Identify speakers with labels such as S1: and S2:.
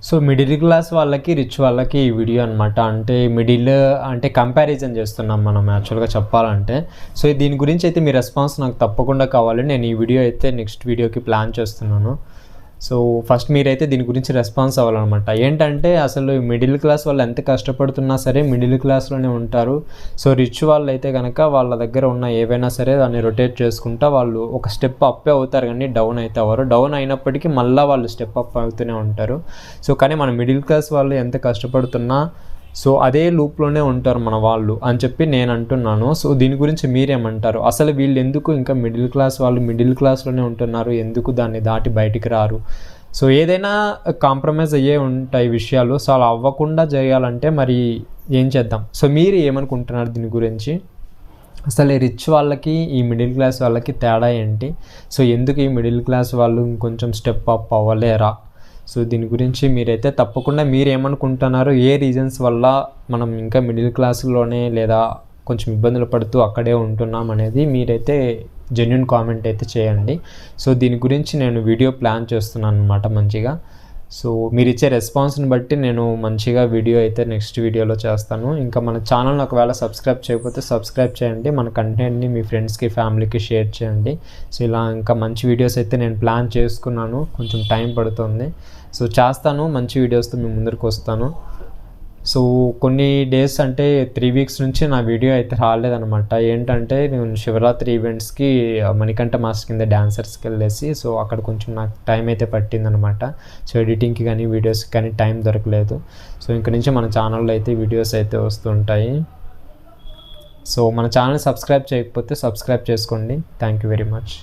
S1: So middle class వాళ్ళకి, rich వాళ్ళకి ఈ వీడియో అనమాట. అంటే మిడిల్ అంటే కంపారిజన్ చేస్తున్నాం మనం యాక్చువల్గా చెప్పాలంటే. సో దీని గురించి అయితే మీ రెస్పాన్స్ నాకు తప్పకుండా కావాలి. నేను ఈ వీడియో అయితే నెక్స్ట్ వీడియోకి ప్లాన్ చేస్తున్నాను. సో ఫస్ట్ మీరైతే దీని గురించి రెస్పాన్స్ అవ్వాలన్నమాట. ఏంటంటే అసలు మిడిల్ క్లాస్ వాళ్ళు ఎంత కష్టపడుతున్నా సరే మిడిల్ క్లాస్లోనే ఉంటారు. సో రిచ్ వాళ్ళు అయితే కనుక వాళ్ళ దగ్గర ఉన్న ఏవైనా సరే దాన్ని రొటేట్ చేసుకుంటా వాళ్ళు ఒక స్టెప్ అప్పే అవుతారు, కానీ డౌన్ అయితే అవ్వరు. డౌన్ అయినప్పటికీ మళ్ళీ వాళ్ళు స్టెప్ అప్ అవుతూనే ఉంటారు. సో కానీ మన మిడిల్ క్లాస్ వాళ్ళు ఎంత కష్టపడుతున్నా సో అదే లూప్లోనే ఉంటారు మన వాళ్ళు అని చెప్పి నేను అంటున్నాను. సో దీని గురించి మీరేమంటారు? అసలు వీళ్ళు ఎందుకు ఇంకా మిడిల్ క్లాస్ వాళ్ళు మిడిల్ క్లాస్లోనే ఉంటున్నారు, ఎందుకు దాన్ని దాటి బయటికి రారు? సో ఏదైనా కాంప్రమైజ్ అయ్యే ఉంటాయి విషయాలు. సో అలా అవ్వకుండా చేయాలంటే మరి ఏం చేద్దాం? సో మీరు ఏమనుకుంటున్నారు దీని గురించి? అసలు ఈ రిచ్ వాళ్ళకి ఈ మిడిల్ క్లాస్ వాళ్ళకి తేడా ఏంటి? సో ఎందుకు ఈ మిడిల్ క్లాస్ వాళ్ళు ఇంకొంచెం స్టెప్ అప్ అవ్వలేరా? సో దీని గురించి మీరైతే తప్పకుండా మీరేమనుకుంటున్నారు? ఏ రీజన్స్ వల్ల మనం ఇంకా మిడిల్ క్లాస్లోనే లేదా కొంచెం ఇబ్బందులు పడుతూ అక్కడే ఉంటున్నాం అనేది మీరైతే జెన్యూన్ కామెంట్ అయితే చేయండి. సో దీని గురించి నేను వీడియో ప్లాన్ చేస్తున్నాను అనమాట మంచిగా. సో మీరు ఇచ్చే రెస్పాన్స్ని బట్టి నేను మంచిగా వీడియో అయితే నెక్స్ట్ వీడియోలో చేస్తాను. ఇంకా మన ఛానల్ని ఒకవేళ సబ్స్క్రైబ్ చేయకపోతే సబ్స్క్రైబ్ చేయండి. మన కంటెంట్ని మీ ఫ్రెండ్స్కి, ఫ్యామిలీకి షేర్ చేయండి. సో ఇలా ఇంకా మంచి వీడియోస్ అయితే నేను ప్లాన్ చేసుకున్నాను. కొంచెం టైం పడుతుంది. సో చేస్తాను, మంచి వీడియోస్తో మీ ముందరికి వస్తాను. సో కొన్ని డేస్ అంటే 3 వీక్స్ నుంచి నా వీడియో అయితే రాలేదనమాట. ఏంటంటే నేను శివరాత్రి ఈవెంట్స్కి మణికంఠ మాస్టర్ కింద డాన్సర్స్కి వెళ్ళేసి సో అక్కడ కొంచెం నాకు టైం అయితే పట్టిందనమాట. సో ఎడిటింగ్కి కానీ వీడియోస్కి కానీ టైం దొరకలేదు. సో ఇంక నుంచి మన ఛానల్లో అయితే వీడియోస్ అయితే వస్తుంటాయి. సో మన ఛానల్ సబ్స్క్రైబ్ చేయకపోతే సబ్స్క్రైబ్ చేసుకోండి. Thank you very much.